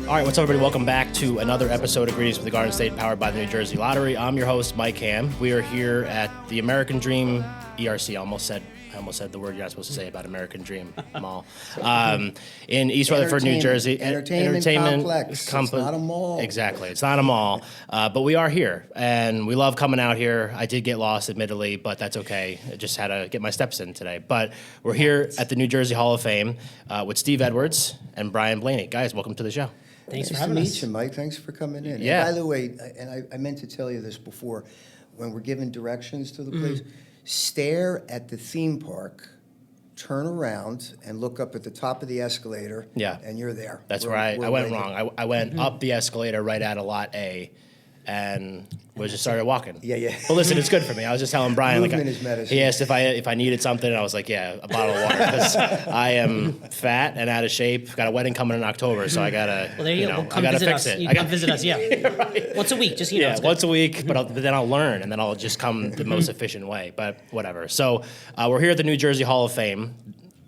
All right, what's up, everybody? Welcome back to another episode of Greetings from the Garden State, powered by the New Jersey Lottery. I'm your host, Mike Ham. We are here at the American Dream ERC. I almost said the word you're not supposed to say about American Dream Mall in East Rutherford, New Jersey. Entertainment complex. It's not a mall. Exactly, it's not a mall, but we are here, and we love coming out here. I did get lost, admittedly, but that's okay. I just had to get my steps in today. But we're here at the New Jersey Hall of Fame with Steve Edwards and Bryan Blaney. Guys, welcome to the show. Thanks for having us. Nice to meet you, Mike. Thanks for coming in. Yeah. And by the way, and I meant to tell you this before, when we're giving directions to the place, stare at the theme park, turn around, and look up at the top of the escalator. Yeah. And you're there. That's where I went wrong. I went up the escalator right at a lot A, and we just started walking. Yeah. But listen, it's good for me. I was just telling Bryan, Movement is medicine. he asked if I needed something, and I was like, yeah, a bottle of water, because I am fat and out of shape. Got a wedding coming in October, so I gotta, Well, there you go. I gotta fix it. You come visit us, yeah. Right. Once a week, just once a week, but then I'll learn, and then I'll just come the most efficient way. But whatever. So we're here at the New Jersey Hall of Fame,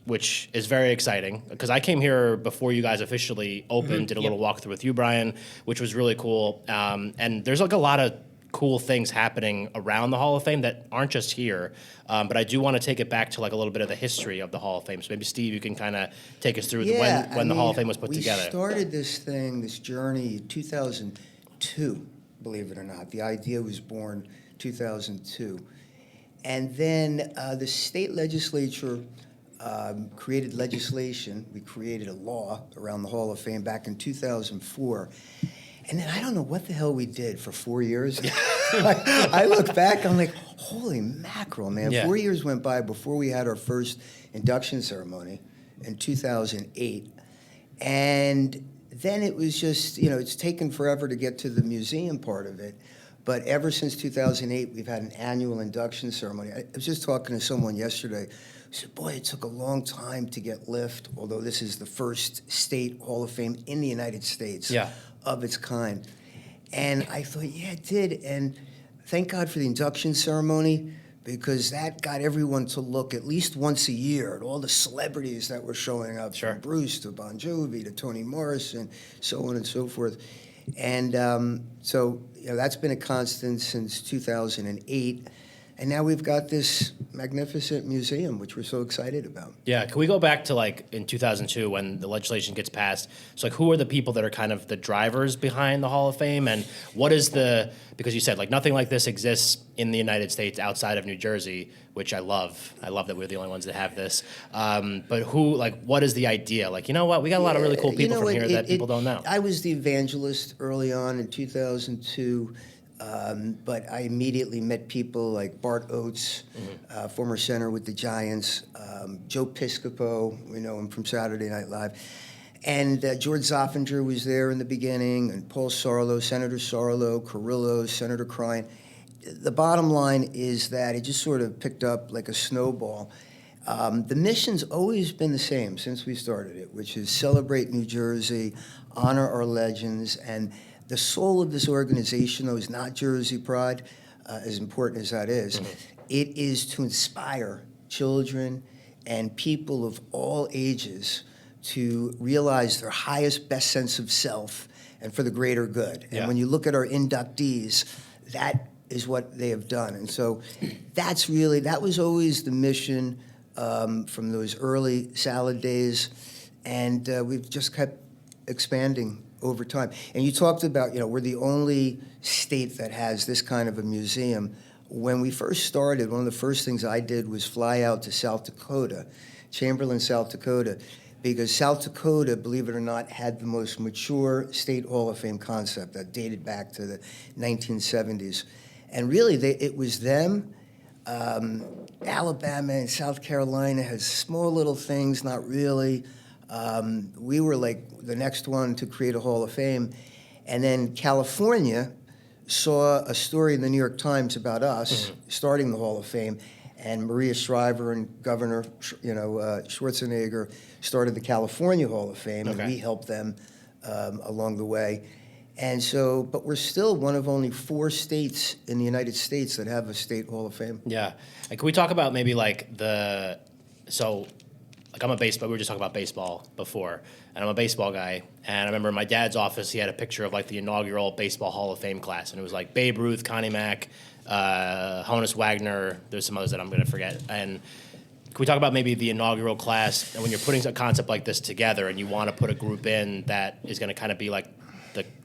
which is very exciting, because I came here before you guys officially opened, did a little walkthrough with you, Bryan, which was really cool. And there's like a lot of cool things happening around the Hall of Fame that aren't just here, but I do want to take it back to like a little bit of the history of the Hall of Fame. So maybe Steve, you can kind of take us through when the Hall of Fame was put together. We started this journey in 2002, believe it or not. The idea was born 2002. And then the state legislature created legislation. We created a law around the Hall of Fame back in 2004. And then I don't know what the hell we did for 4 years. I look back, I'm like, holy mackerel, man. Yeah. 4 years went by before we had our first induction ceremony in 2008. And then it was just, it's taken forever to get to the museum part of it. But ever since 2008, we've had an annual induction ceremony. I was just talking to someone yesterday who said, boy, it took a long time to get lift, although this is the first state Hall of Fame in the United States. Yeah. Of its kind. And I thought, yeah, it did. And thank God for the induction ceremony, because that got everyone to look at least once a year at all the celebrities that were showing up, Sure. from Bruce to Bon Jovi to Toni Morrison, so on and so forth. And so that's been a constant since 2008. And now we've got this magnificent museum, which we're so excited about. Yeah, can we go back to like in 2002 when the legislation gets passed? So like, who are the people that are kind of the drivers behind the Hall of Fame, and what is because you said like nothing like this exists in the United States outside of New Jersey, which I love. I love that we're the only ones that have this. But what is the idea? Like, you know what? We got a lot of really cool people from here that people don't know. I was the evangelist early on in 2002. But I immediately met people like Bart Oates, former center with the Giants, Joe Piscopo, we know him from Saturday Night Live, and George Zoffinger was there in the beginning, and Paul Sarlo, Senator Sarlo, Carrillo, Senator Crine. The bottom line is that it just sort of picked up like a snowball. The mission's always been the same since we started it, which is celebrate New Jersey, honor our legends, and the soul of this organization, though, is not Jersey pride, as important as that is. It is to inspire children and people of all ages to realize their highest, best sense of self and for the greater good. And when you look at our inductees, that is what they have done. And so that was always the mission from those early salad days. And we've just kept expanding over time. And you talked about, we're the only state that has this kind of a museum. When we first started, one of the first things I did was fly out to South Dakota, Chamberlain, South Dakota, because South Dakota, believe it or not, had the most mature state Hall of Fame concept that dated back to the 1970s. And really, it was them. Alabama and South Carolina has small little things, not really. We were like the next one to create a Hall of Fame. And then California saw a story in the New York Times about us starting the Hall of Fame. And Maria Shriver and Governor Schwarzenegger started the California Hall of Fame, and we helped them along the way. And so, but we're still one of only 4 states in the United States that have a state Hall of Fame. Yeah. And can we talk about maybe like like I'm a baseball. We were just talking about baseball before, and I'm a baseball guy. And I remember in my dad's office, he had a picture of like the inaugural Baseball Hall of Fame class, and it was like Babe Ruth, Connie Mack, Honus Wagner. There's some others that I'm going to forget. And can we talk about maybe the inaugural class, and when you're putting a concept like this together, and you want to put a group in that is going to kind of be like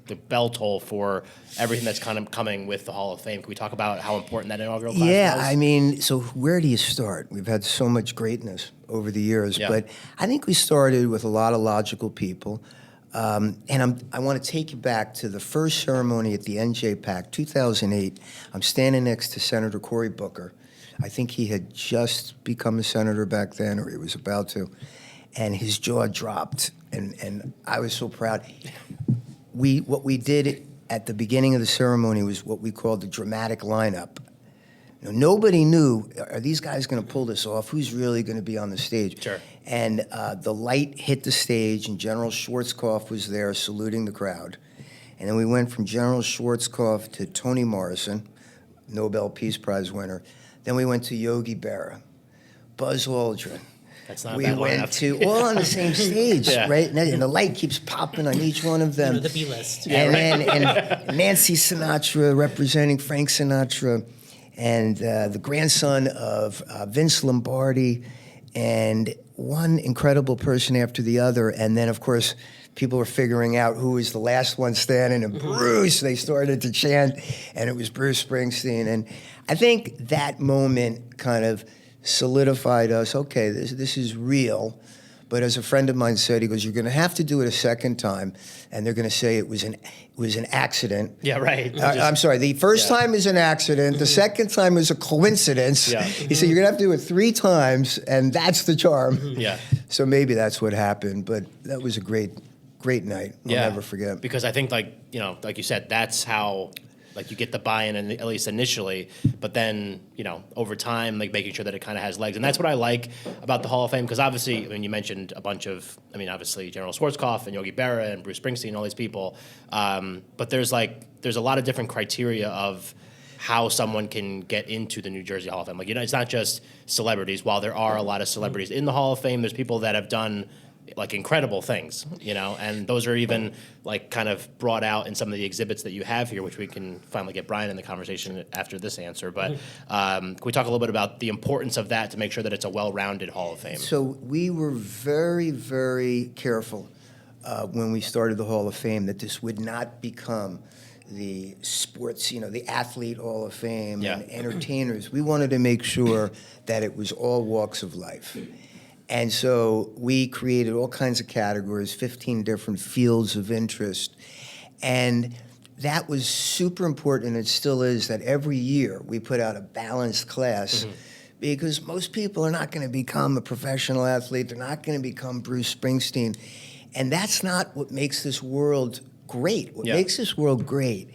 the bell toll for everything that's kind of coming with the Hall of Fame? Can we talk about how important that inaugural class was? Yeah, I mean, so where do you start? We've had so much greatness over the years, but I think we started with a lot of logical people. And I want to take you back to the first ceremony at the NJPAC, 2008. I'm standing next to Senator Cory Booker. I think he had just become a senator back then, or he was about to, and his jaw dropped, and I was so proud. What we did at the beginning of the ceremony was what we called the dramatic lineup. You know, nobody knew, are these guys going to pull this off? Who's really going to be on the stage? Sure. And the light hit the stage, and General Schwarzkopf was there saluting the crowd. And then we went from General Schwarzkopf to Toni Morrison, Nobel Peace Prize winner. Then we went to Yogi Berra, Buzz Aldrin. That's not a We bad went lineup. to all on the same stage, right? And the light keeps popping on each one of them. You know, the B-list. And then and Nancy Sinatra representing Frank Sinatra, and the grandson of Vince Lombardi, and one incredible person after the other. And then, of course, people were figuring out who was the last one standing, and Bruce, they started to chant, and it was Bruce Springsteen. And I think that moment kind of solidified us, okay, this is real. But as a friend of mine said, he goes, you're going to have to do it a second time, and they're going to say it was an accident. Yeah, right. I'm sorry, the first time is an accident, the second time is a coincidence. Yeah. He said, you're going to have to do it 3 times, and that's the charm. Yeah. So maybe that's what happened, but that was a great night. I'll never forget. Because I think, like you said, that's how, like, you get the buy-in, at least initially, but then, over time, like, making sure that it kind of has legs. And that's what I like about the Hall of Fame, because obviously, I mean, you mentioned a bunch of, obviously General Schwarzkopf and Yogi Berra and Bruce Springsteen and all these people, but there's a lot of different criteria of how someone can get into the New Jersey Hall of Fame. Like, it's not just celebrities. While there are a lot of celebrities in the Hall of Fame, there's people that have done like incredible things, and those are even like kind of brought out in some of the exhibits that you have here, which we can finally get Bryan in the conversation after this answer. But can we talk a little bit about the importance of that to make sure that it's a well-rounded Hall of Fame? So we were very, very careful when we started the Hall of Fame that this would not become the sports, the athlete Hall of Fame and entertainers. We wanted to make sure that it was all walks of life. And so we created all kinds of categories, 15 different fields of interest. And that was super important, and it still is, that every year we put out a balanced class because most people are not going to become a professional athlete. They're not going to become Bruce Springsteen. And that's not what makes this world great. What makes this world great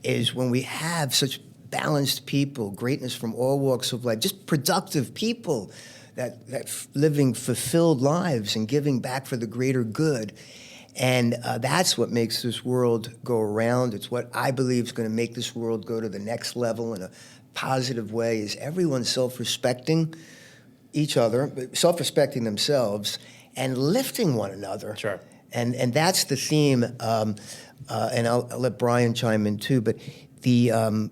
is when we have such balanced people, greatness from all walks of life, just productive people that living fulfilled lives and giving back for the greater good. And that's what makes this world go around. It's what I believe is going to make this world go to the next level in a positive way, is everyone self-respecting each other, but self-respecting themselves, and lifting one another. Sure. And that's the theme, and I'll let Bryan chime in too, but the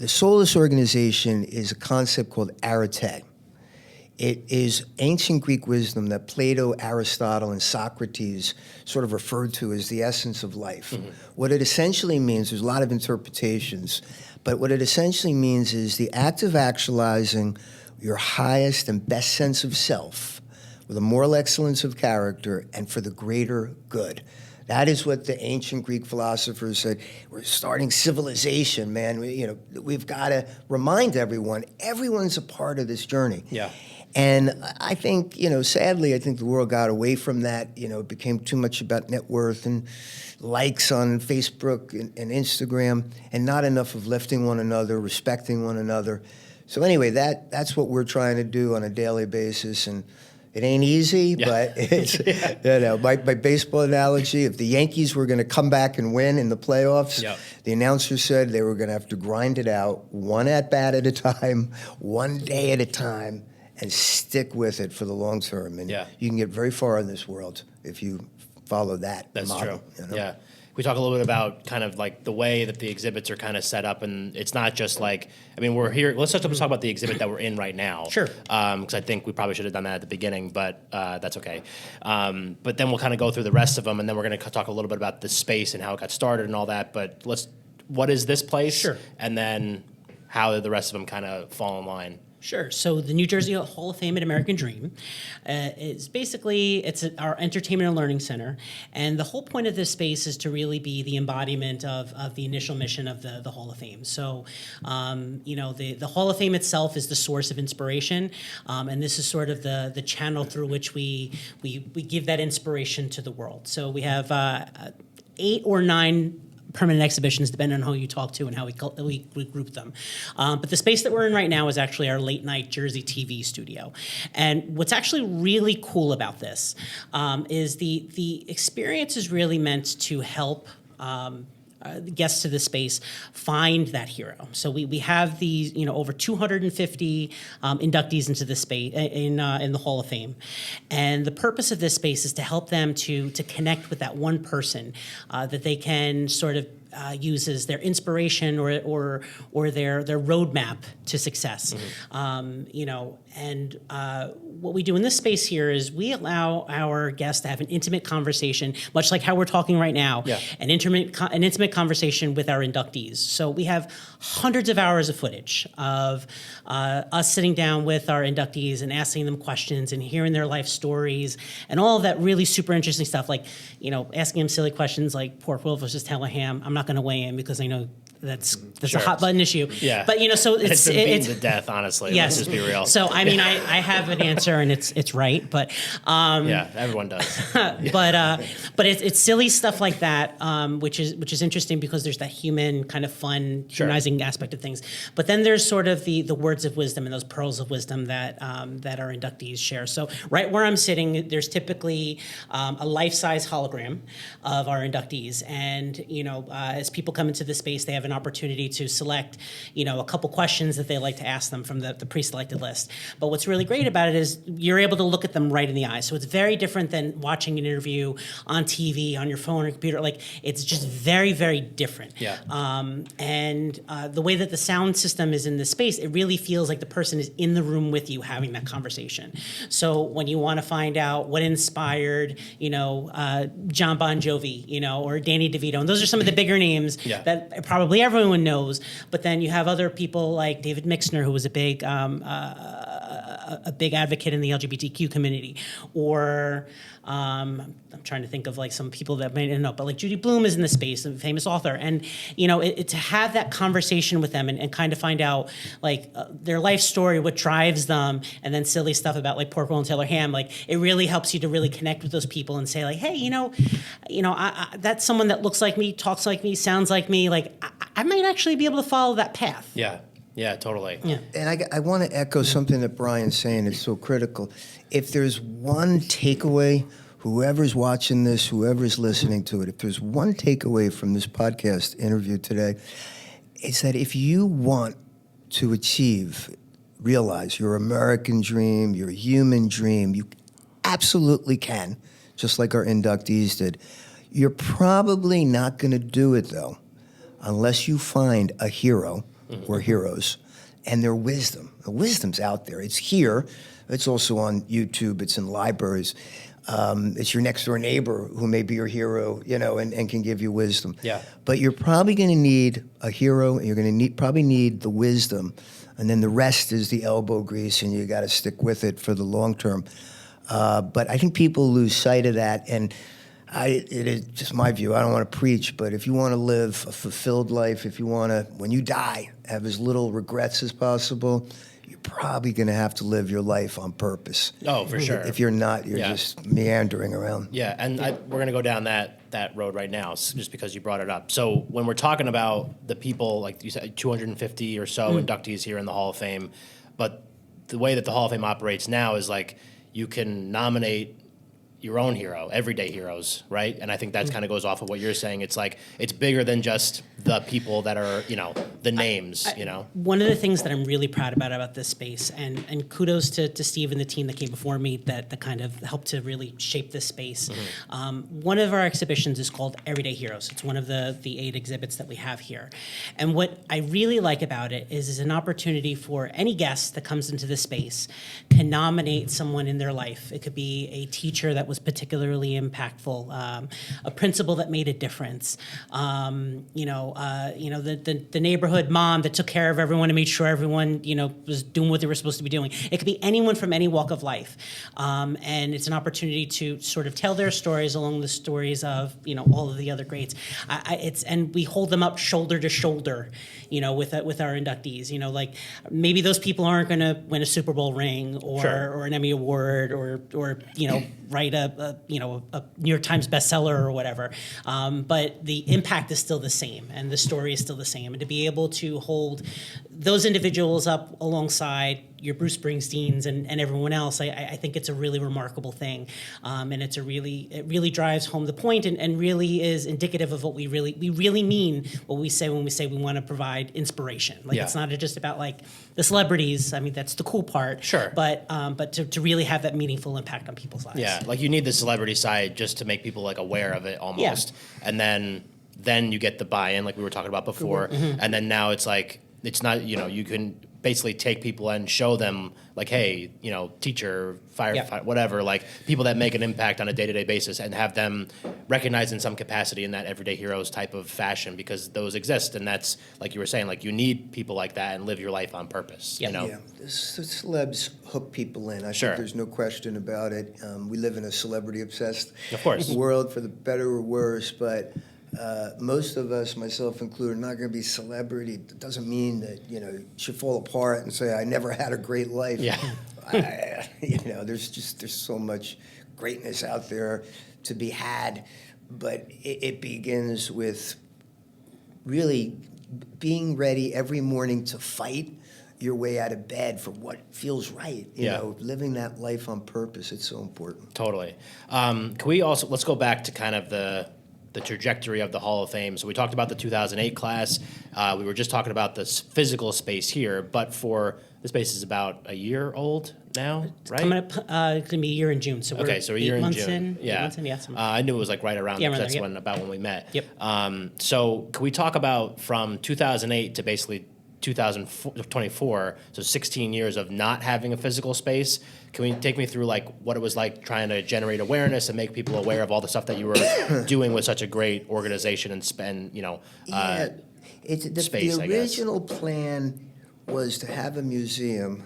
Solus organization is a concept called Arete. It is ancient Greek wisdom that Plato, Aristotle, and Socrates sort of referred to as the essence of life. What it essentially means, there's a lot of interpretations, but what it essentially means is the act of actualizing your highest and best sense of self with a moral excellence of character and for the greater good. That is what the ancient Greek philosophers said. We're starting civilization, man. We've got to remind everyone, everyone's a part of this journey. Yeah. And I think, sadly, I think the world got away from that. It became too much about net worth and likes on Facebook and Instagram, and not enough of lifting one another, respecting one another. So anyway, that's what we're trying to do on a daily basis. And it ain't easy, but it's, my baseball analogy, if the Yankees were going to come back and win in the playoffs, the announcer said they were going to have to grind it out one at-bat at a time, one day at a time. and stick with it for the long term. And Yeah. you can get very far in this world if you follow that That's model. true. You know? Yeah. We talk a little bit about kind of like the way that the exhibits are kind of set up, and it's not just like, I mean, we're here. Let's just talk about the exhibit that we're in right now. Sure. Because I think we probably should have done that at the beginning, but that's okay. But then we'll kind of go through the rest of them, and then we're going to talk a little bit about the space and how it got started and all that. But what is this place? Sure. And then how the rest of them kind of fall in line. Sure. So the New Jersey Hall of Fame at American Dream is basically, our entertainment and learning center. And the whole point of this space is to really be the embodiment of the initial mission of the Hall of Fame. So, the Hall of Fame itself is the source of inspiration. And this is sort of the channel through which we give that inspiration to the world. So we have 8 or 9 permanent exhibitions, depending on who you talk to and how we group them. But the space that we're in right now is actually our late night Jersey TV studio. And what's actually really cool about this is the experience is really meant to help the guests to the space find that hero. So we have these, over 250 inductees into the space in the Hall of Fame, and the purpose of this space is to help them to connect with that one person that they can sort of use as their inspiration or their roadmap to success. What we do in this space here is we allow our guests to have an intimate conversation, much like how we're talking right now, an intimate conversation with our inductees. So we have hundreds of hours of footage of us sitting down with our inductees and asking them questions and hearing their life stories and all of that really super interesting stuff, like, asking them silly questions like pork roll versus ham. I'm not going to weigh in because I know that's Sure. a hot button issue. Yeah. But so It's been beaten to death, honestly. Yes. Let's just be real. So I mean, I have an answer and it's right, but yeah, everyone does. but it's silly stuff like that, which is interesting because there's that human kind of fun, humanizing aspect of things. But then there's sort of the words of wisdom and those pearls of wisdom that our inductees share. So right where I'm sitting, there's typically a life-size hologram of our inductees, and as people come into the space, they have an opportunity to select, a couple questions that they like to ask them from the pre-selected list. But what's really great about it is you're able to look at them right in the eye. So it's very different than watching an interview on TV, on your phone or computer. Like, it's just very, very different. Yeah. The way that the sound system is in this space, it really feels like the person is in the room with you having that conversation. So when you want to find out what inspired, John Bon Jovi, or Danny DeVito, and those are some of the bigger names that probably everyone knows. But then you have other people like David Mixner, who was a big advocate in the LGBTQ community, or I'm trying to think of like some people that may not know, but like Judy Blume is in the space, a famous author, and to have that conversation with them and kind of find out like their life story, what drives them, and then silly stuff about like pork roll and Taylor ham, like it really helps you to really connect with those people and say like, hey, that's someone that looks like me, talks like me, sounds like me, like I might actually be able to follow that path. Yeah, totally. Yeah. And I want to echo something that Bryan's saying. It's so critical. If there's one takeaway, whoever's watching this, whoever's listening to it, if there's one takeaway from this podcast interview today, it's that if you want to realize your American dream, your human dream, you absolutely can, just like our inductees did. You're probably not going to do it, though, unless you find a hero or heroes and their wisdom. The wisdom's out there. It's here. It's also on YouTube. It's in libraries. It's your next door neighbor who may be your hero, and can give you wisdom. Yeah. But you're probably going to need a hero, and you're going to probably need the wisdom, and then the rest is the elbow grease, and you got to stick with it for the long term. But I think people lose sight of that, and it is just my view. I don't want to preach, but if you want to live a fulfilled life, if you want to, when you die, have as little regrets as possible, you're probably going to have to live your life on purpose. Oh, for sure. If you're not, you're just meandering around. Yeah, and we're going to go down that road right now, just because you brought it up. So when we're talking about the people, like you said, 250 or so inductees here in the Hall of Fame, but the way that the Hall of Fame operates now is like you can nominate your own hero, everyday heroes, right? And I think that kind of goes off of what you're saying. It's like, it's bigger than just the people that are, the names, One of the things that I'm really proud about this space, and kudos to Steve and the team that came before me that kind of helped to really shape this space. One of our exhibitions is called Everyday Heroes. It's one of the 8 exhibits that we have here. And what I really like about it is an opportunity for any guest that comes into this space can nominate someone in their life. It could be a teacher that was particularly impactful, a principal that made a difference, the neighborhood mom that took care of everyone and made sure everyone, was doing what they were supposed to be doing. It could be anyone from any walk of life. And it's an opportunity to sort of tell their stories along the stories of, all of the other greats. And we hold them up shoulder to shoulder, with our inductees. Like maybe those people aren't going to win a Super Bowl ring or an Emmy Award or write a New York Times bestseller or whatever. But the impact is still the same and the story is still the same. And to be able to hold those individuals up alongside your Bruce Springsteens and everyone else, I think it's a really remarkable thing. And it really drives home the point and really is indicative of what we really mean what we say when we say we want to provide inspiration. It's not just about like the celebrities. I mean, that's the cool part. Sure. But to really have that meaningful impact on people's lives. Yeah, like you need the celebrity side just to make people like aware of it almost. Yeah. And then you get the buy-in like we were talking about before. Mm-hmm. And then now it's like, it's not, you can basically take people and show them like, hey, teacher, firefighter, whatever, like people that make an impact on a day-to-day basis and have them recognized in some capacity in that everyday heroes type of fashion because those exist. And that's, like you were saying, like you need people like that and live your life on purpose, Yeah, the celebs hook people in. I think there's no question about it. We live in a celebrity-obsessed world for the better or worse, but most of us, myself included, are not going to be celebrity. It doesn't mean that, you should fall apart and say, I never had a great life. Yeah. There's so much greatness out there to be had, but it begins with really being ready every morning to fight your way out of bed for what feels right. Living that life on purpose, it's so important. Totally. Can we also, let's go back to kind of the trajectory of the Hall of Fame. So we talked about the 2008 class. We were just talking about this physical space here, but the space is about a year old now, right? Coming up, it's going to be a year in June. So we're so a year in June. 8 months in, I knew it was like right around there. That's about when we met. Yep. So can we talk about from 2008 to basically 2024, so 16 years of not having a physical space. Can we take me through like what it was like trying to generate awareness and make people aware of all the stuff that you were doing with such a great organization and spend, space, the original plan was to have a museum.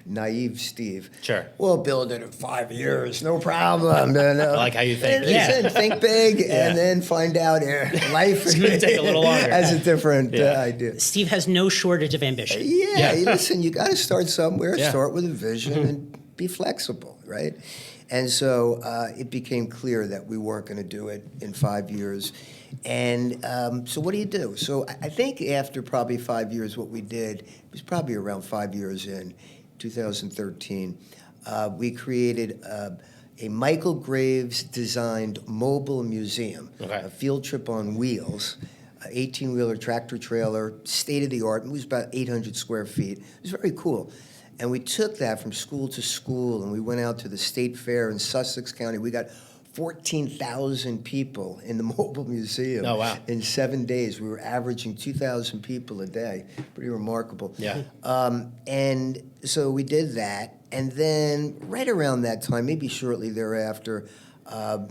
Naive Steve. Sure. We'll build it in 5 years, no problem. No. I like how you think. Think big and then find out life it's going to take a little longer. Has a different idea. Steve has no shortage of ambition. Listen, you got to start somewhere. Start with a vision and be flexible, right? And so it became clear that we weren't going to do it in 5 years. And so what do you do? So I think after probably 5 years, what we did was probably around 5 years in, 2013, we created a Michael Graves designed mobile museum, a field trip on wheels, an 18-wheeler tractor trailer, state of the art. It was about 800 square feet. It was very cool. And we took that from school to school, and we went out to the state fair in Sussex County. We got 14,000 people in the mobile museum. Oh, wow. In 7 days. We were averaging 2,000 people a day. Pretty remarkable. Yeah. And so we did that. And then right around that time, maybe shortly thereafter,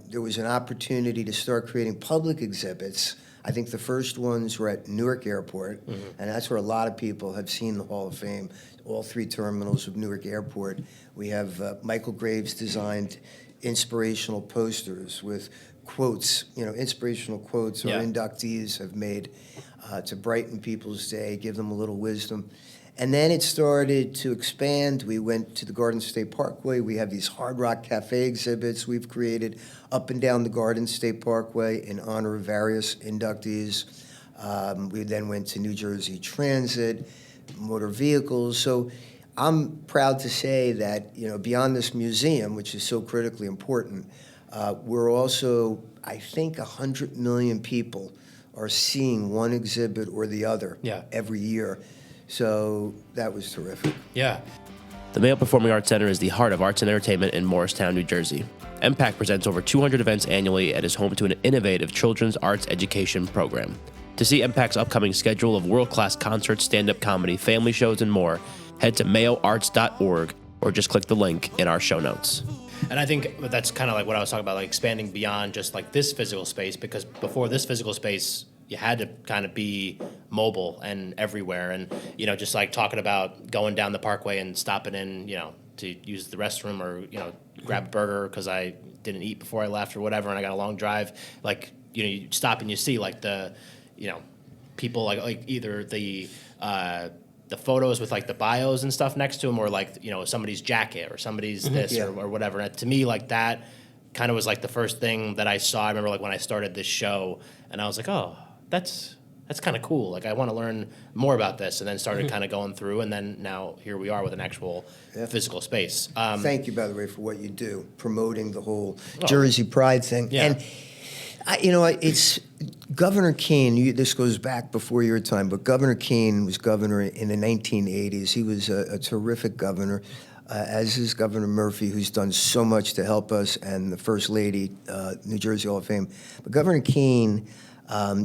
there was an opportunity to start creating public exhibits. I think the first ones were at Newark Airport, and that's where a lot of people have seen the Hall of Fame, all 3 terminals of Newark Airport. We have Michael Graves designed inspirational posters with quotes, inspirational quotes our inductees have made to brighten people's day, give them a little wisdom. And then it started to expand. We went to the Garden State Parkway. We have these Hard Rock Cafe exhibits we've created up and down the Garden State Parkway in honor of various inductees. We then went to New Jersey Transit, motor vehicles. So I'm proud to say that, beyond this museum, which is so critically important, we're also, I think, 100 million people are seeing one exhibit or the other every year. So that was terrific. Yeah. The Mayo Performing Arts Center is the heart of arts and entertainment in Morristown, New Jersey. MPAC presents over 200 events annually and is home to an innovative children's arts education program. To see MPAC's upcoming schedule of world-class concerts, stand-up comedy, family shows, and more, head to mayoarts.org or just click the link in our show notes. And I think that's kind of like what I was talking about, like expanding beyond just like this physical space, because before this physical space, you had to kind of be mobile and everywhere. And, just like talking about going down the parkway and stopping in, to use the restroom or, grab a burger because I didn't eat before I left or whatever, and I got a long drive. Like, you stop and you see like the, people like either the photos with like the bios and stuff next to them, or like, somebody's jacket or somebody's this or whatever. And to me, like that kind of was like the first thing that I saw. I remember like when I started this show and I was like, oh, that's kind of cool. Like I want to learn more about this, and then started kind of going through, and then now here we are with an actual physical space. Thank you, by the way, for what you do, promoting the whole Jersey Pride thing. Yeah. And it's Governor Keane. This goes back before your time, but Governor Keane was governor in the 1980s. He was a terrific governor, as is Governor Murphy, who's done so much to help us, and the First Lady, New Jersey Hall of Fame. But Governor Keane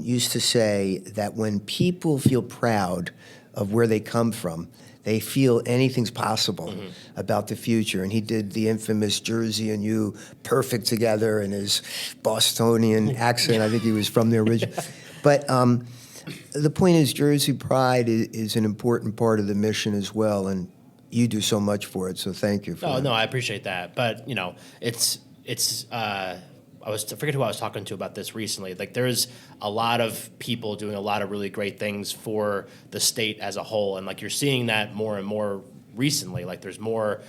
used to say that when people feel proud of where they come from, they feel anything's possible about the future. And he did the infamous Jersey and you perfect together in his Bostonian accent. I think he was from the original. But the point is, Jersey Pride is an important part of the mission as well. And you do so much for it. So thank you for that. No, I appreciate that. But, I forget who I was talking to about this recently. Like there's a lot of people doing a lot of really great things for the state as a whole. And like you're seeing that more and more recently. Like there's more,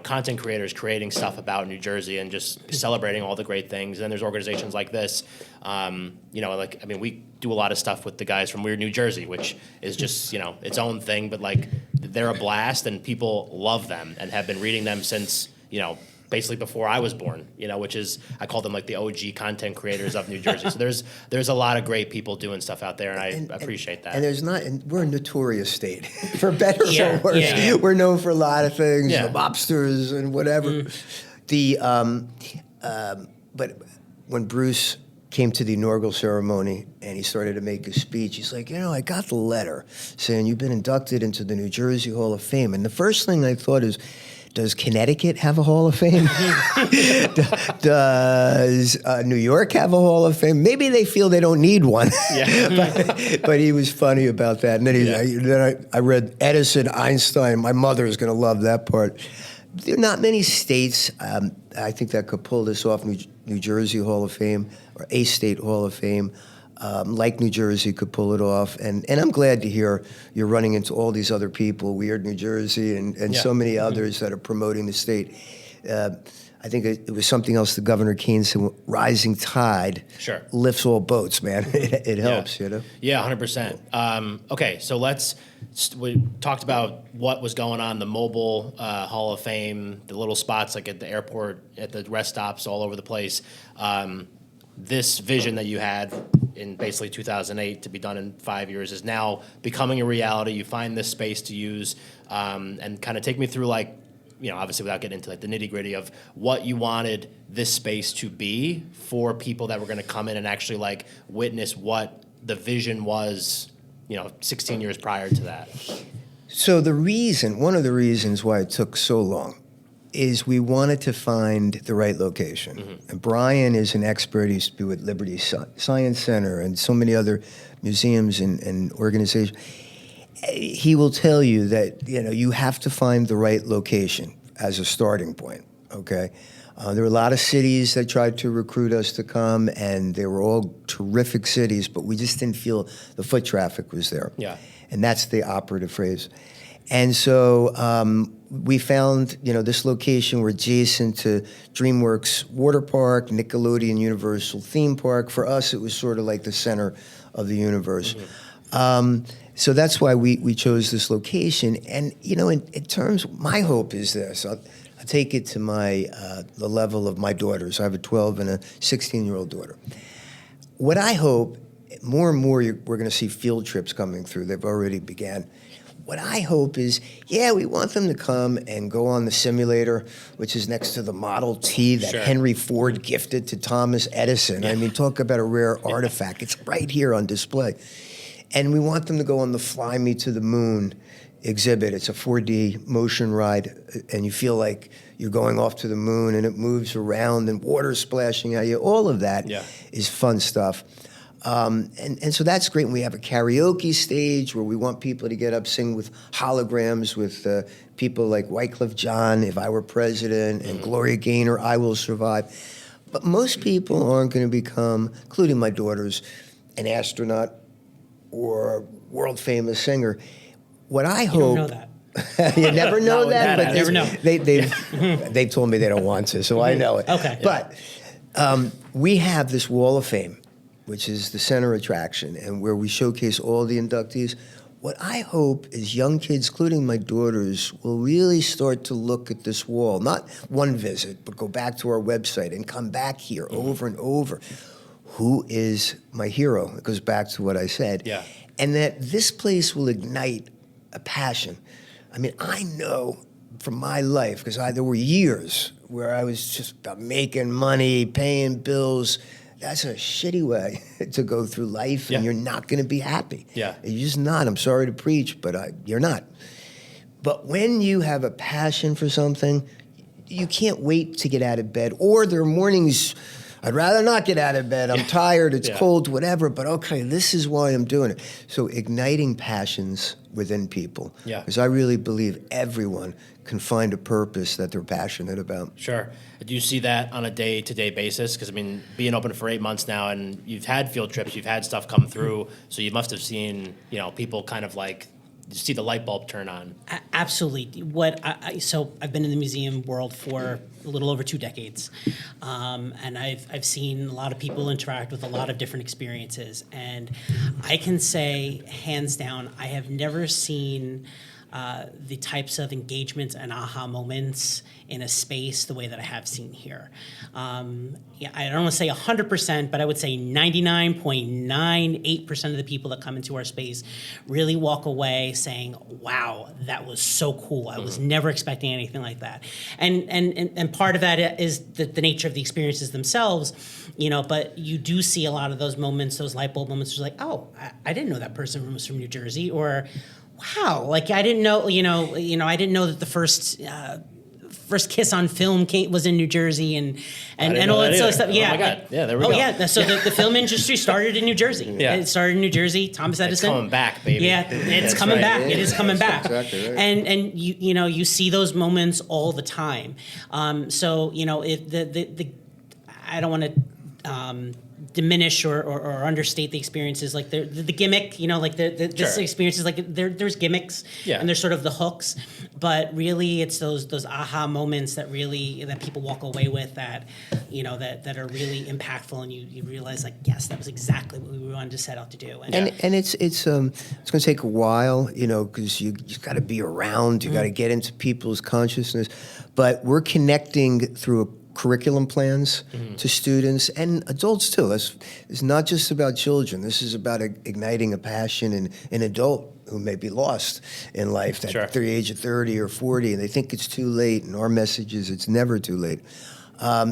content creators creating stuff about New Jersey and just celebrating all the great things. And then there's organizations like this. We do a lot of stuff with the guys from Weird New Jersey, which is just, its own thing. But like they're a blast and people love them and have been reading them since, basically before I was born, which is, I call them like the OG content creators of New Jersey. So there's a lot of great people doing stuff out there, and I appreciate that. And we're a notorious state, for better or worse. Yeah. We're known for a lot of things, the mobsters and whatever. But when Bruce came to the inaugural ceremony and he started to make his speech, he's like, I got the letter saying you've been inducted into the New Jersey Hall of Fame. And the first thing I thought is, does Connecticut have a Hall of Fame? Does New York have a Hall of Fame? Maybe they feel they don't need one. but he was funny about that. And then I read Edison, Einstein. My mother is going to love that part. There are not many states, I think, that could pull this off. New Jersey Hall of Fame, or a state Hall of Fame. Like New Jersey could pull it off. And I'm glad to hear you're running into all these other people, Weird New Jersey and so many others that are promoting the state. I think it was something else the Governor Keane said, rising tide lifts all boats, man. It helps, Yeah, 100%. Okay, so we talked about what was going on, the mobile Hall of Fame, the little spots like at the airport, at the rest stops all over the place. This vision that you had in basically 2008 to be done in 5 years is now becoming a reality. You find this space to use, and kind of take me through, like, obviously without getting into like the nitty gritty of what you wanted this space to be for people that were going to come in and actually like witness what the vision was, 16 years prior to that. So one of the reasons why it took so long is we wanted to find the right location. And Bryan is an expert. He used to be with Liberty Science Center and so many other museums and organizations. He will tell you that, you have to find the right location as a starting point, okay? There were a lot of cities that tried to recruit us to come, and they were all terrific cities, but we just didn't feel the foot traffic was there. Yeah. And that's the operative phrase. And so we found, this location. We're adjacent to DreamWorks Water Park, Nickelodeon Universal Theme Park. For us, it was sort of like the center of the universe. So that's why we chose this location. And, in terms, my hope is this. I'll take it to the level of my daughters. I have a 12 and a 16-year-old daughter. What I hope, more and more, we're going to see field trips coming through. They've already began. What I hope is, we want them to come and go on the simulator, which is next to the Model T that Henry Ford gifted to Thomas Edison. I mean, talk about a rare artifact. It's right here on display. And we want them to go on the Fly Me to the Moon exhibit. It's a 4D motion ride, and you feel like you're going off to the moon, and it moves around, and water splashing at you. All of that is fun stuff. And so that's great. And we have a karaoke stage where we want people to get up, sing with holograms with people like Wycliffe Jean, If I Were President, and Gloria Gaynor, I Will Survive. But most people aren't going to become, including my daughters, an astronaut or world famous singer. What I hope. You don't know that. You never know that, but never know. They've told me they don't want to, so I know it. Okay. But we have this Wall of Fame, which is the center attraction, and where we showcase all the inductees. What I hope is young kids, including my daughters, will really start to look at this wall, not one visit, but go back to our website and come back here over and over. Who is my hero? It goes back to what I said. Yeah. And that this place will ignite a passion. I mean, I know from my life, because there were years where I was just about making money, paying bills. That's a shitty way to go through life, and you're not going to be happy. Yeah. You're just not. I'm sorry to preach, but you're not. But when you have a passion for something, you can't wait to get out of bed. Or there are mornings, I'd rather not get out of bed. I'm tired, it's cold, whatever, but okay, this is why I'm doing it. So igniting passions within people. Yeah. Because I really believe everyone can find a purpose that they're passionate about. Sure. Do you see that on a day-to-day basis? Because, I mean, being open for 8 months now, and you've had field trips, you've had stuff come through, so you must have seen, people kind of like see the light bulb turn on. Absolutely. So I've been in the museum world for a little over 2 decades, and I've seen a lot of people interact with a lot of different experiences, and I can say, hands down, I have never seen the types of engagements and aha moments in a space the way that I have seen here. I don't want to say 100%, but I would say 99.98% of the people that come into our space really walk away saying, wow, that was so cool. I was never expecting anything like that. And part of that is the nature of the experiences themselves, but you do see a lot of those moments, those light bulb moments, where like, oh, I didn't know that person was from New Jersey, or wow, like I didn't know, I didn't know that the first kiss on film was in New Jersey, and all that sort of stuff. Yeah. Oh my God. Yeah, there we go. Oh yeah. So the film industry started in New Jersey. Yeah. It started in New Jersey. Thomas Edison. It's coming back, baby. Yeah, it's coming back. It is coming back. Exactly right. And you see those moments all the time. So if I don't want to diminish or understate the experiences, like the gimmick, this experience is like there's gimmicks, and there's sort of the hooks, but really it's those aha moments that people walk away with that that are really impactful, and you realize like, yes, that was exactly what we wanted to set out to do. And it's going to take a while, because you got to be around, you got to get into people's consciousness, but we're connecting through curriculum plans to students and adults too. It's not just about children. This is about igniting a passion in an adult who may be lost in life at the age of 30 or 40, and they think it's too late, and our message is it's never too late.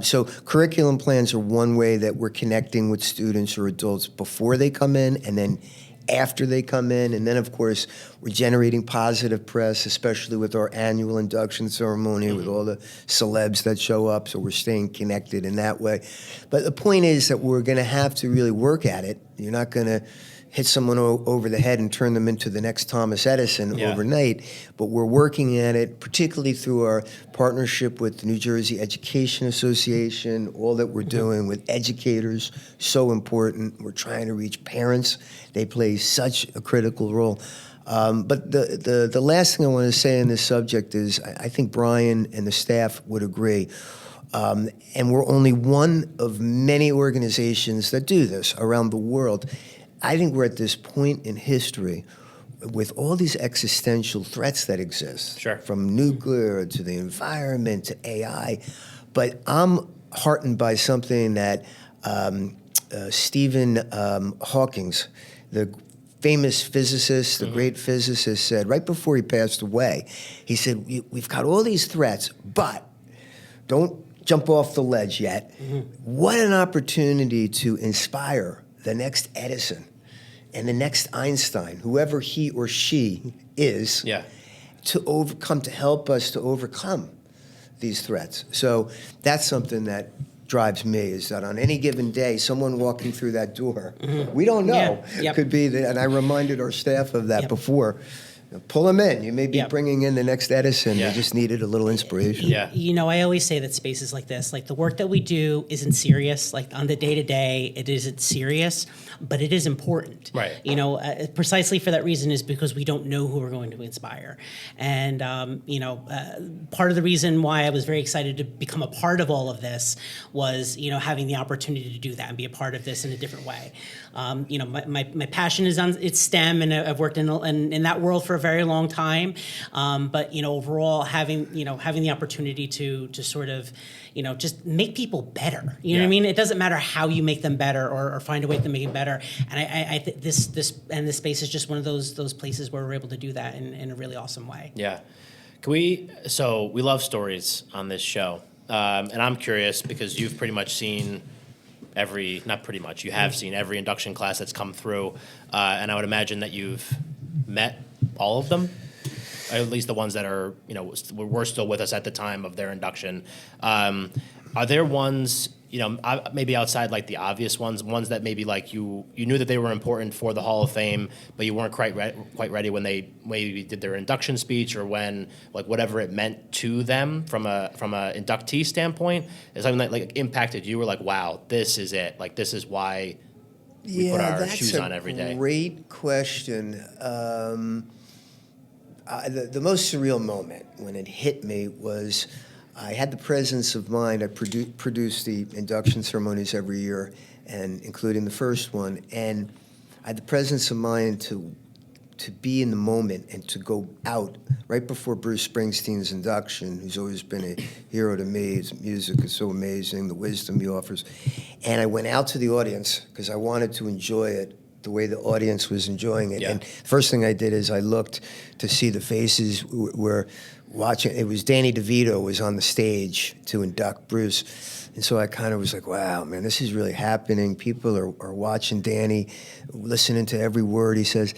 So curriculum plans are one way that we're connecting with students or adults before they come in, and then after they come in. And then, of course, we're generating positive press, especially with our annual induction ceremony with all the celebs that show up. So we're staying connected in that way. But the point is that we're going to have to really work at it. You're not going to hit someone over the head and turn them into the next Thomas Edison overnight. But we're working at it, particularly through our partnership with the New Jersey Education Association, all that we're doing with educators, so important. We're trying to reach parents. They play such a critical role. But the last thing I want to say on this subject is I think Bryan and the staff would agree. And we're only one of many organizations that do this around the world. I think we're at this point in history with all these existential threats that exist, Sure. from nuclear to the environment to AI. But I'm heartened by something that Stephen Hawking's, the famous physicist, the great physicist, said right before he passed away. He said, we've got all these threats, but don't jump off the ledge yet. What an opportunity to inspire the next Edison and the next Einstein, whoever he or she is, to help us to overcome these threats. So that's something that drives me, is that on any given day, someone walking through that door, we don't know, could be and I reminded our staff of that before. Pull them in. You may be bringing in the next Edison. They just needed a little inspiration. Yeah. You know, I always say that spaces like this, like the work that we do isn't serious. Like on the day-to-day, it isn't serious, but it is important. Right. You know, precisely for that reason is because we don't know who we're going to inspire. And, you know, part of the reason why I was very excited to become a part of all of this was, you know, having the opportunity to do that and be a part of this in a different way. You know, my passion is on it's STEM, and I've worked in that world for a very long time. But you know, overall, having the opportunity to sort of, you know, just make people better. You know what I mean? It doesn't matter how you make them better or find a way to make them better. And I think this space is just one of those places where we're able to do that in a really awesome way. Yeah. So we love stories on this show. And I'm curious because you've pretty much seen you have seen every induction class that's come through. And I would imagine that you've met all of them, or at least the ones that are, you know, were still with us at the time of their induction. Are there ones, you know, maybe outside like the obvious ones that maybe like you knew that they were important for the Hall of Fame, but you weren't quite ready when they maybe did their induction speech, or when like whatever it meant to them from a inductee standpoint, is something that like impacted you? Were like, wow, this is it. Like this is why we put our shoes on every day. Great question. The most surreal moment when it hit me was I had the presence of mind. I produce the induction ceremonies every year, and including the first one. And I had the presence of mind to be in the moment and to go out right before Bruce Springsteen's induction, who's always been a hero to me. His music is so amazing, the wisdom he offers. And I went out to the audience because I wanted to enjoy it the way the audience was enjoying it. Yeah. And first thing I did is I looked to see the faces were watching. It was Danny DeVito was on the stage to induct Bruce. And so I kind of was like, wow, man, this is really happening. People are watching Danny, listening to every word he says.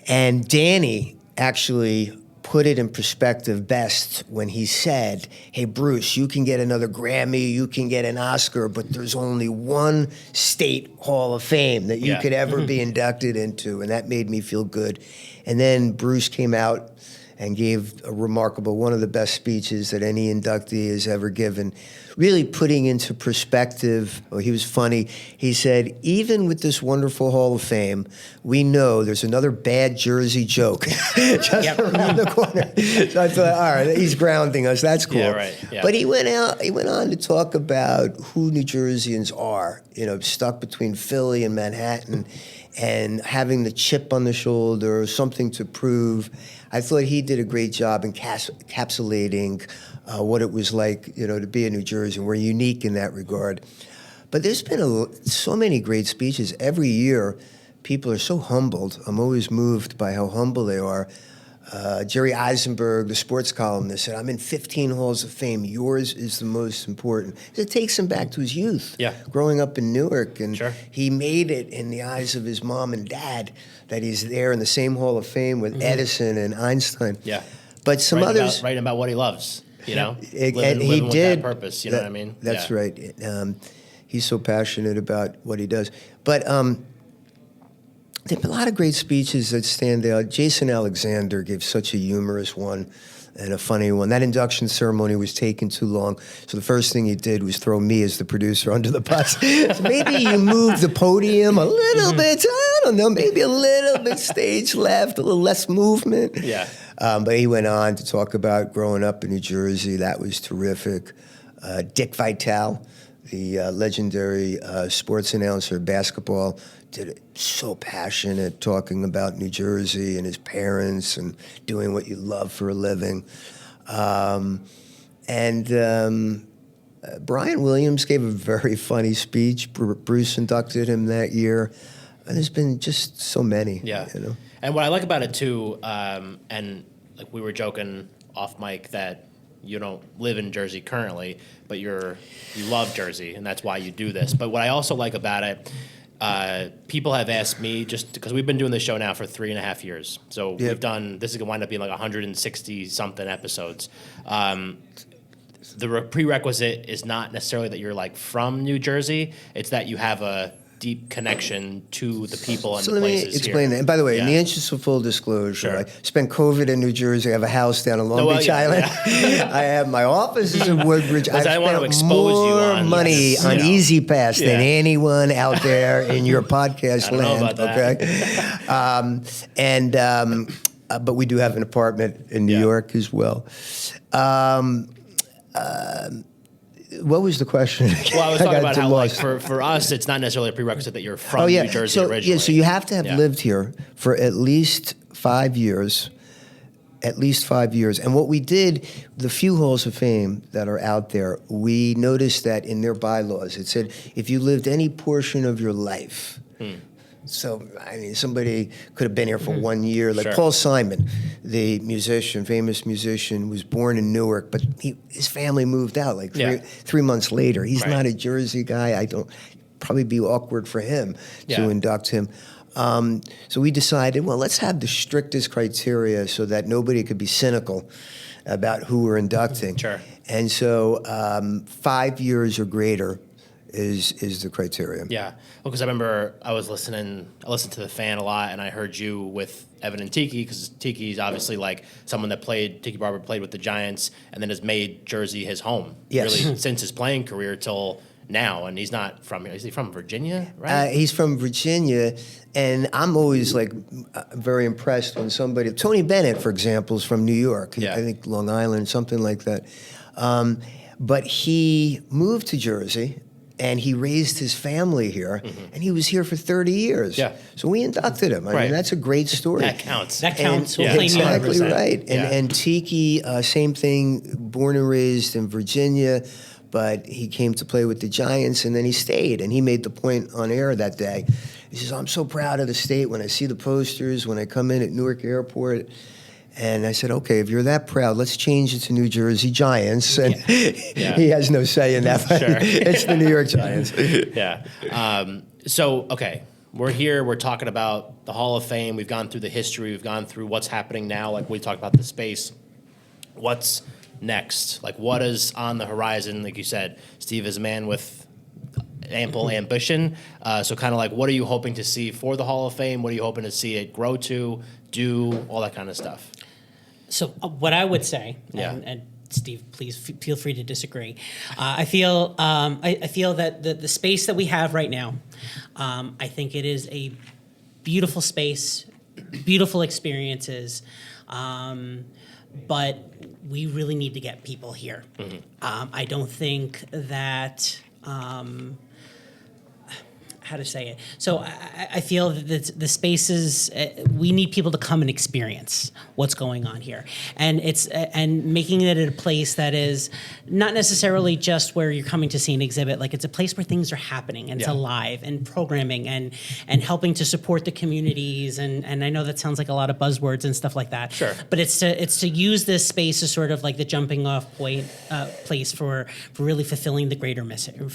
And Danny actually put it in perspective best when he said, hey, Bruce, you can get another Grammy, you can get an Oscar, but there's only one state Hall of Fame that you could ever be inducted into. And that made me feel good. And then Bruce came out and gave a remarkable, one of the best speeches that any inductee has ever given, really putting into perspective. Oh, he was funny. He said, even with this wonderful Hall of Fame, we know there's another bad Jersey joke just around the corner. So I thought, all right, he's grounding us. That's cool. Yeah, right. Yeah. But he went on to talk about who New Jerseyans are, you know, stuck between Philly and Manhattan, and having the chip on the shoulder, something to prove. I thought he did a great job encapsulating what it was like, you know, to be a New Jerseyan. We're unique in that regard. But there's been so many great speeches. Every year, people are so humbled. I'm always moved by how humble they are. Jerry Eisenberg, the sports columnist, said, I'm in 15 Halls of Fame. Yours is the most important. It takes him back to his youth, growing up in Newark. And he made it in the eyes of his mom and dad that he's there in the same Hall of Fame with Edison and Einstein. Yeah. But some others... Writing about what he loves, you know? And he living did. With that purpose, you know what I mean? That's right. He's so passionate about what he does. But... there have been a lot of great speeches that stand out. Jason Alexander gave such a humorous one and a funny one. That induction ceremony was taking too long, so the first thing he did was throw me as the producer under the bus. So maybe you move the podium a little bit, I don't know, maybe a little bit stage left, a little less movement. Yeah. But he went on to talk about growing up in New Jersey. That was terrific. Dick Vitale, the legendary sports announcer, basketball, did it so passionate, talking about New Jersey and his parents and doing what you love for a living. Brian Williams gave a very funny speech. Bruce inducted him that year. And there's been just so many. Yeah. You know? And what I like about it too, and like we were joking off mic that you don't live in Jersey currently, but you love Jersey, and that's why you do this. But what I also like about it, people have asked me, just because we've been doing this show now for 3.5 years. So Yep. we've done, this is going to wind up being like 160 something episodes. The prerequisite is not necessarily that you're like from New Jersey, it's that you have a deep connection to the people and So the let me places explain here. that. And by the way, in the Yeah. interest of full disclosure, Sure. I spent COVID in New Jersey. I have a house down in Long well, Beach yeah, Island. I have my offices in Woodbridge. Because I I've want to spent expose you more on money this, on you know. Easy Pass than Yeah. anyone out there in your podcast I don't know land. about that. Okay, but we do have an apartment in New Yeah. York as well. What was the question? Well, I was talking got about how, like, lost. for us, it's not necessarily a prerequisite that you're from Oh yeah, New Jersey so originally. yeah, so you have to have Yeah. lived here for at least 5 years. At least 5 years. And what we did, the few halls of fame that are out there, we noticed that in their bylaws, it said if you lived any portion of your life. So, I mean, somebody could have been here for 1 year. Like Sure. Paul Simon, the musician, famous musician, was born in Newark, but his family moved out like Yeah. 3 months later. He's Right. not a Jersey guy. Probably be awkward for him to Yeah. induct him. So we decided, well, let's have the strictest criteria so that nobody could be cynical about who we're inducting. Sure. And so 5 years or greater is the criteria. Yeah. Well, because I remember I listened to The Fan a lot, and I heard you with Evan and Tiki, because Tiki's obviously like someone that Tiki Barber played with the Giants and then has made Jersey his home. Yes. Really, since his playing career till now. And he's not from here. Is he from Virginia, right? He's from Virginia, and I'm always like very impressed when somebody, Tony Bennett, for example, is from New York. Yeah. I think Long Island, something like that. But he moved to Jersey, and he raised his family here, and he was here for 30 years. Yeah. So we inducted him. I Right. mean, that's a great story. That counts. That counts. And, We'll claim you exactly 100%. right. Yeah. And Tiki, same thing, born and raised in Virginia, but he came to play with the Giants, and then he stayed. And he made the point on air that day. He says, I'm so proud of the state when I see the posters, when I come in at Newark Airport. And I said, okay, if you're that proud, let's change it to New Jersey Giants. And Yeah. he has no say in that. But Sure. it's the New York Giants. Yeah. So, okay, we're here. We're talking about the Hall of Fame. We've gone through the history. We've gone through what's happening now. Like we talked about the space. What's next? Like what is on the horizon? Like you said, Steve is a man with ample ambition. So kind of like, what are you hoping to see for the Hall of Fame? What are you hoping to see it grow to, do, all that kind of stuff? So what I would say, Yeah. and Steve, please feel free to disagree. I feel that the space that we have right now, I think it is a beautiful space, beautiful experiences, but we really need to get people here. I don't think that. How to say it? So I feel that the spaces we need people to come and experience what's going on here, and and making it a place that is not necessarily just where you're coming to see an exhibit. Like it's a place where things are happening and it's Yeah. alive and programming and helping to support the communities. And I know that sounds like a lot of buzzwords and stuff like that. Sure. But it's to use this space as sort of like the jumping off point place for really fulfilling the greater mission.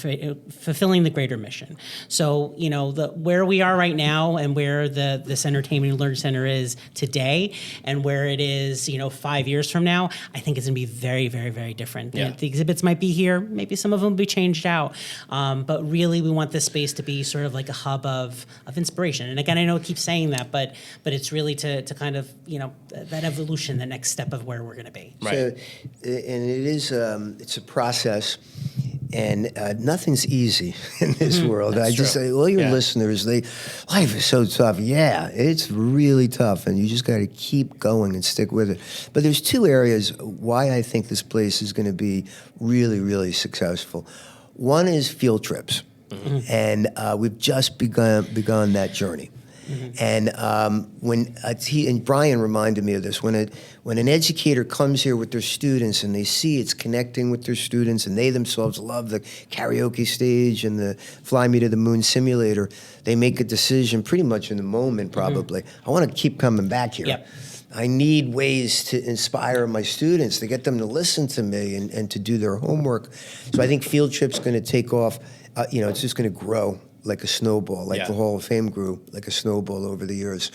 So, you know, where we are right now and where this Entertainment and Learning Center is today and where it is, 5 years from now, I think it's going to be very, very, very different. Yeah. The exhibits might be here. Maybe some of them will be changed out. But really, we want this space to be sort of like a hub of inspiration. And again, I know I keep saying that, but it's really to kind of, that evolution, the next step of where we're going to be. Right. So, and it is, it's a process. And nothing's easy in this world. I just true. say, all your Yeah. listeners, life is so tough. Yeah, it's really tough, and you just got to keep going and stick with it. But there's two areas why I think this place is going to be really, really successful. One is field trips, and we've just begun that journey. And and Bryan reminded me of this, when an educator comes here with their students and they see it's connecting with their students and they themselves love the karaoke stage and the Fly Me to the Moon simulator, they make a decision pretty much in the moment probably. I want to keep coming back here. Yep. I need ways to inspire my students, to get them to listen to me and to do their homework. So I think field trip's going to take off. It's just going to grow like a snowball, like the Hall of Fame grew like a snowball over the years.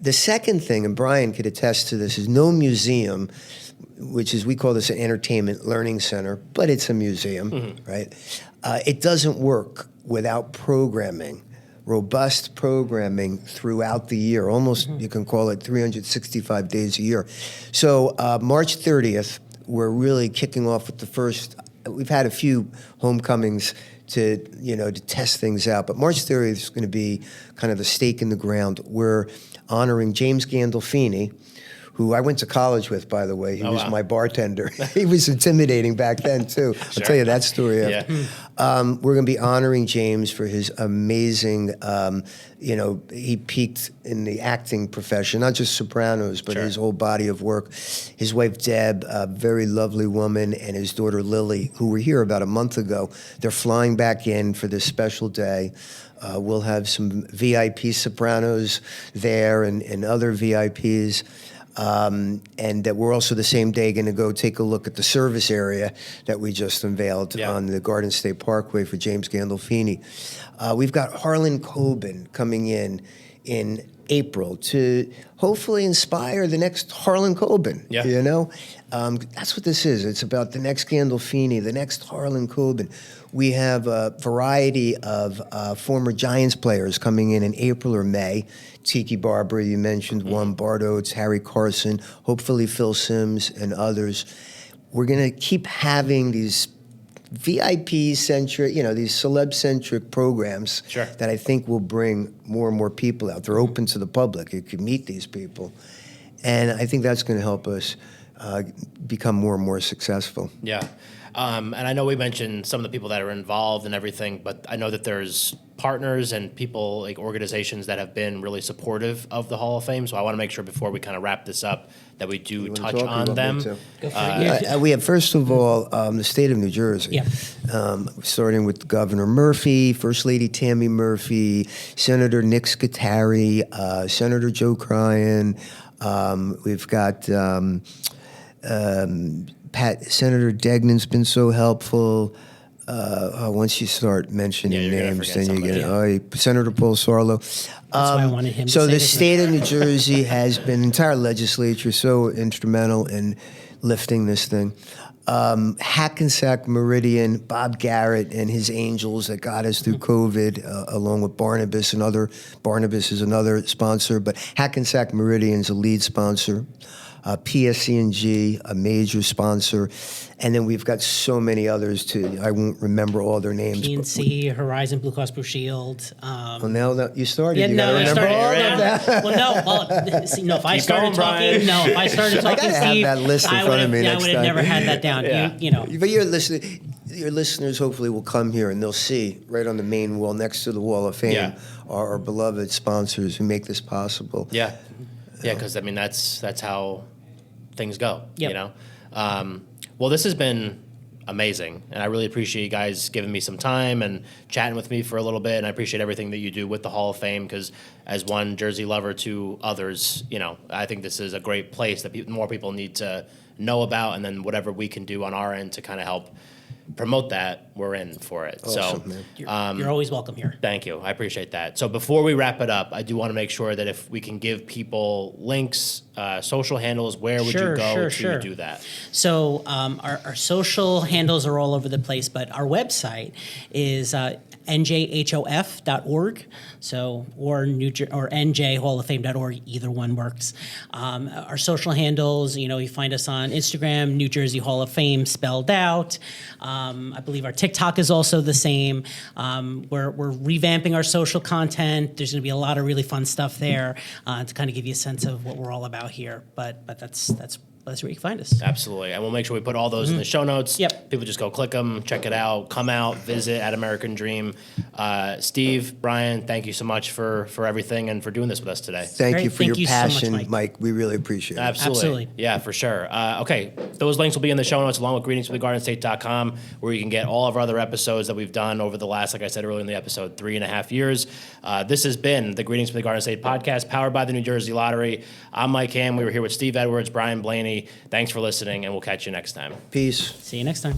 The second thing, and Bryan could attest to this, is no museum, which is, we call this an entertainment learning center, but it's a museum, right? It doesn't work without programming, robust programming throughout the year. Almost, you can call it 365 days a year. So March 30th, we're really kicking off with the first. We've had a few homecomings to test things out, but March 30th is going to be kind of the stake in the ground. We're honoring James Gandolfini, who I went to college with, by the way. He was my bartender. He was intimidating back then, too. I'll tell you that story after. We're going to be honoring James for his amazing, he peaked in the acting profession, not just Sopranos, but his whole body of work. His wife, Deb, a very lovely woman, and his daughter, Lily, who were here about a month ago. They're flying back in for this special day. We'll have some VIP Sopranos there and other VIPs. And that we're also the same day going to go take a look at the service area that we just unveiled on the Garden State Parkway for James Gandolfini. We've got Harlan Coben coming in April to hopefully inspire the next Harlan Coben. That's what this is. It's about the next Gandolfini, the next Harlan Coben. We have a variety of former Giants players coming in April or May. Tiki Barber, you mentioned one, Bart Oates, Harry Carson, hopefully Phil Simms and others. We're going to keep having these VIP-centric, these celeb-centric programs that I think will bring more and more people out. They're open to the public. You can meet these people. And I think that's going to help us become more and more successful. Yeah. And I know we mentioned some of the people that are involved and everything, but I know that there's partners and people, like organizations, that have been really supportive of the Hall of Fame. So I want to make sure before we kind of wrap this up that we do touch on them. Go for it. We have, first of all, the state of New Jersey. Starting with Governor Murphy, First Lady Tammy Murphy, Senator Nick Scutari, Senator Joe Cryan. We've got Senator Degnan's been so helpful. Once you start mentioning names, then you get Senator Paul Sarlo. That's why I wanted him to So say the this. state of New Jersey has been, the entire legislature, so instrumental in lifting this thing. Hackensack Meridian, Bob Garrett and his angels that got us through COVID, along with Barnabas Barnabas is another sponsor, but Hackensack Meridian's a lead sponsor. PSC&G, a major sponsor, and then we've got so many others too. I won't remember all their names. PNC, Horizon Blue Cross Blue Shield. Well, now that you started, Yeah, you no, gotta I remember started. all of that. If I started talking, I gotta have Steve, that list in front of me I next would have time. never had that down. But your listeners hopefully will come here and they'll see right on the main wall next to the Wall of Fame our beloved sponsors who make this possible. Yeah, because I mean that's how things go. Well, this has been amazing, and I really appreciate you guys giving me some time and chatting with me for a little bit, and I appreciate everything that you do with the Hall of Fame, because as one Jersey lover to others, I think this is a great place that more people need to know about, and then whatever we can do on our end to kind of help promote that, we're in for it. Awesome, so you're always welcome here. Thank you. I appreciate that. So before we wrap it up, I do want to make sure that if we can give people links, social handles, where would you go to do that? So our social handles are all over the place, but our website is njhof.org, or njhalloffame.org, either one works. Our social handles, you find us on Instagram, New Jersey Hall of Fame spelled out. I believe our TikTok is also the same. We're revamping our social content. There's going to be a lot of really fun stuff there to kind of give you a sense of what we're all about here. But that's that's where you can find us. Absolutely. And we'll make sure we put all those in the show notes. Yep. People just go click them, check it out, come out, visit at American Dream. Steve, Bryan, thank you so much for everything and for doing this with us today. Thank Great. you for Thank your you so much, passion, Mike. We really appreciate it. Absolutely. Yeah, for sure. Okay, those links will be in the show notes along with greetingsfromtheGardenState.com, where you can get all of our other episodes that we've done over the last, like I said earlier in the episode, 3.5 years. This has been the Greetings from the Garden State podcast, powered by the New Jersey Lottery. I'm Mike Ham. We were here with Steve Edwards, Bryan Blaney. Thanks for listening, and we'll catch you next time. Peace. See you next time.